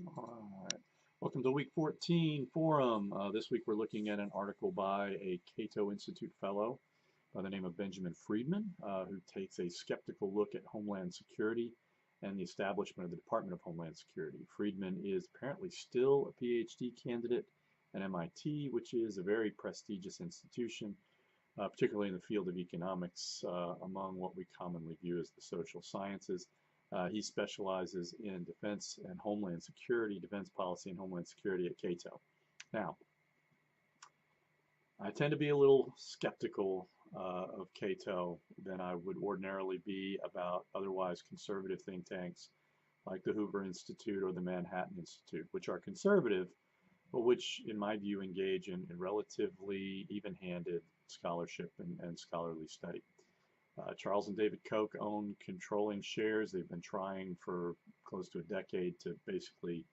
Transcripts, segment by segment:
All right. Welcome to Week 14 Forum. This week we're looking at an article by a Cato Institute fellow by the name of Benjamin Friedman, who takes a skeptical look at Homeland Security and the establishment of the Department of Homeland Security. Friedman is apparently still a PhD candidate at MIT, which is a very prestigious institution, particularly in the field of economics, among what we commonly view as the social sciences. He specializes in defense and homeland security, defense policy and homeland security at Cato. Now, I tend to be a little skeptical of Cato than I would ordinarily be about otherwise conservative think tanks like the Hoover Institute or the Manhattan Institute, which are conservative, but which, in my view, engage in relatively even-handed scholarship and scholarly study. Charles and David Koch own controlling shares. They've been trying for close to a decade to basically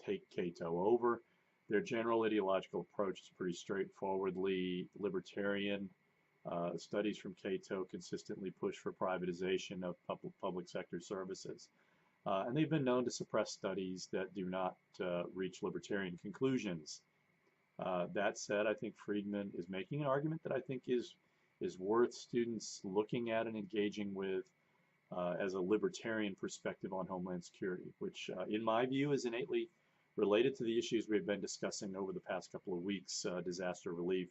take Cato over. Their general ideological approach is pretty straightforwardly libertarian. Studies from Cato consistently push for privatization of public sector services. And they've been known to suppress studies that do not reach libertarian conclusions. That said, I think Friedman is making an argument that I think is worth students looking at and engaging with as a libertarian perspective on Homeland Security, which in my view is innately related to the issues we've been discussing over the past couple of weeks, disaster relief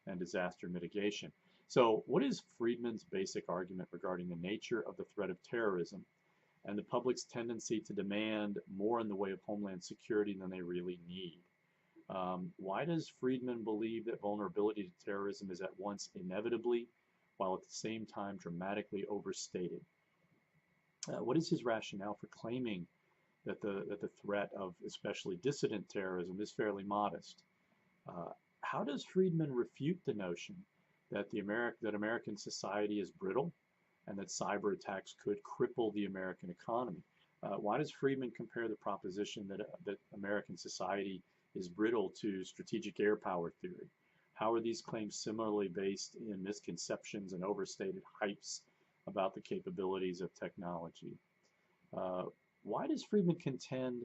and disaster mitigation. So what is Friedman's basic argument regarding the nature of the threat of terrorism and the public's tendency to demand more in the way of Homeland Security than they really need? Why does Friedman believe that vulnerability to terrorism is at once inevitably, while at the same time dramatically overstated? What is his rationale for claiming that the threat of especially dissident terrorism is fairly modest? How does Friedman refute the notion that that American society is brittle and that cyber attacks could cripple the American economy? Why does Friedman compare the proposition that American society is brittle to strategic air power theory? How are these claims similarly based in misconceptions and overstated hypes about the capabilities of technology? Why does Friedman contend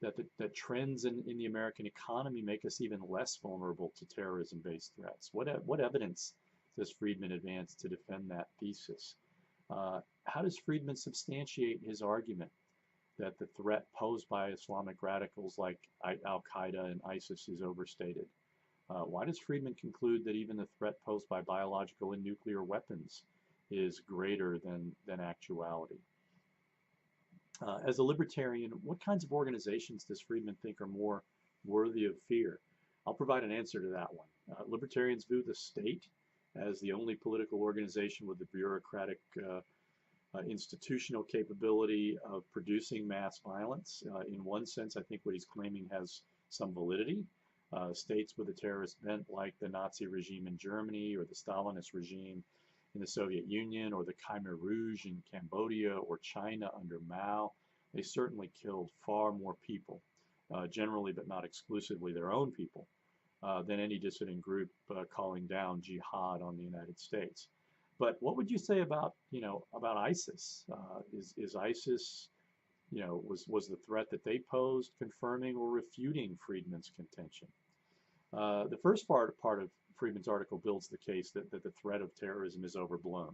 that trends in the American economy make us even less vulnerable to terrorism-based threats? What evidence does Friedman advance to defend that thesis? How does Friedman substantiate his argument that the threat posed by Islamic radicals like Al-Qaeda and ISIS is overstated? Why does Friedman conclude that even the threat posed by biological and nuclear weapons is greater than actuality? As a libertarian, what kinds of organizations does Friedman think are more worthy of fear? I'll provide an answer to that one. Libertarians view the state as the only political organization with the bureaucratic institutional capability of producing mass violence. In one sense, I think what he's claiming has some validity. States with a terrorist bent like the Nazi regime in Germany or the Stalinist regime in the Soviet Union or the Khmer Rouge in Cambodia or China under Mao, they certainly killed far more people, generally but not exclusively their own people, than any dissident group calling down jihad on the United States. But what would you say about about ISIS? Is ISIS was the threat that they posed confirming or refuting Friedman's contention? The first part of Friedman's article builds the case that the threat of terrorism is overblown.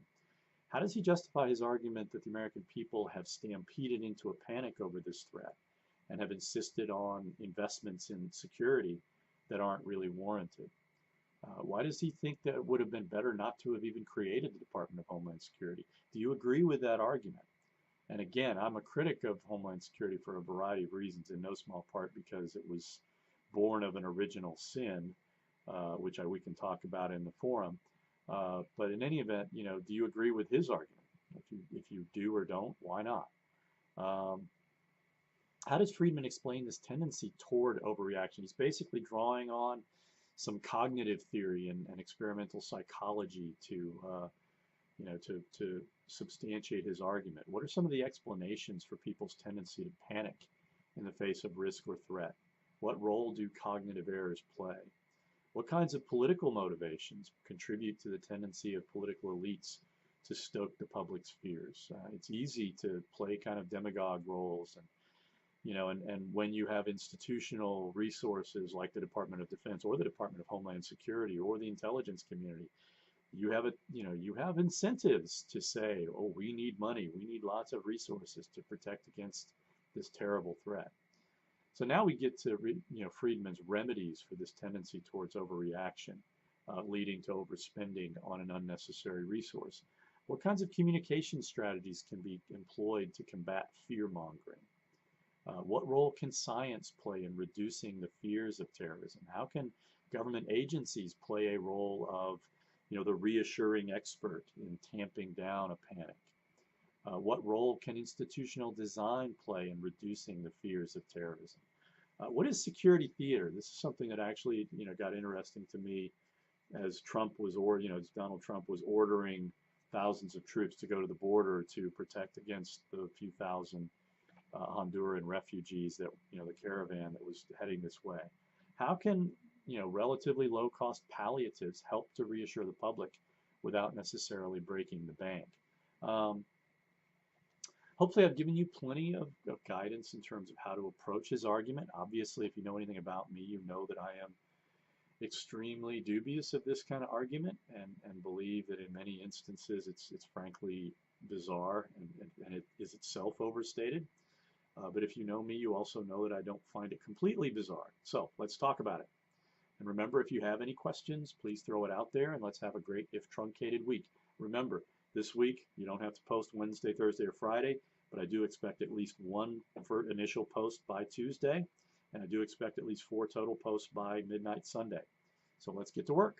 How does he justify his argument that the American people have stampeded into a panic over this threat and have insisted on investments in security that aren't really warranted? Why does he think that it would have been better not to have even created the Department of Homeland Security? Do you agree with that argument? And again, I'm a critic of Homeland Security for a variety of reasons, in no small part because it was born of an original sin, which we can talk about in the forum. But in any event, do you agree with his argument? If you do or don't, why not? How does Friedman explain this tendency toward overreaction? He's basically drawing on some cognitive theory and experimental psychology to substantiate his argument. What are some of the explanations for people's tendency to panic in the face of risk or threat? What role do cognitive errors play? What kinds of political motivations contribute to the tendency of political elites to stoke the public's fears? It's easy to play kind of demagogue roles and And when you have institutional resources like the Department of Defense or the Department of Homeland Security or the intelligence community, you have incentives to say, oh, we need money, we need lots of resources to protect against this terrible threat. So now we get to Friedman's remedies for this tendency towards overreaction, leading to overspending on an unnecessary resource. What kinds of communication strategies can be employed to combat fear mongering? What role can science play in reducing the fears of terrorism? How can government agencies play a role of, the reassuring expert in tamping down a panic? What role can institutional design play in reducing the fears of terrorism? What is security theater? This is something that actually, got interesting to me as as Donald Trump was ordering thousands of troops to go to the border to protect against the few thousand Honduran refugees that, the caravan that was heading this way. How can, relatively low-cost palliatives help to reassure the public without necessarily breaking the bank? Hopefully I've given you plenty of guidance in terms of how to approach his argument. Obviously, if you know anything about me, you know that I am extremely dubious of this kind of argument and believe that in many instances it's frankly bizarre and it is itself overstated. But if you know me, you also know that I don't find it completely bizarre. So let's talk about it. And remember, if you have any questions, please throw it out there and let's have a great, if truncated, week. Remember, this week you don't have to post Wednesday, Thursday, or Friday, but I do expect at least one initial post by Tuesday, and I do expect at least 4 total posts by midnight Sunday. So let's get to work.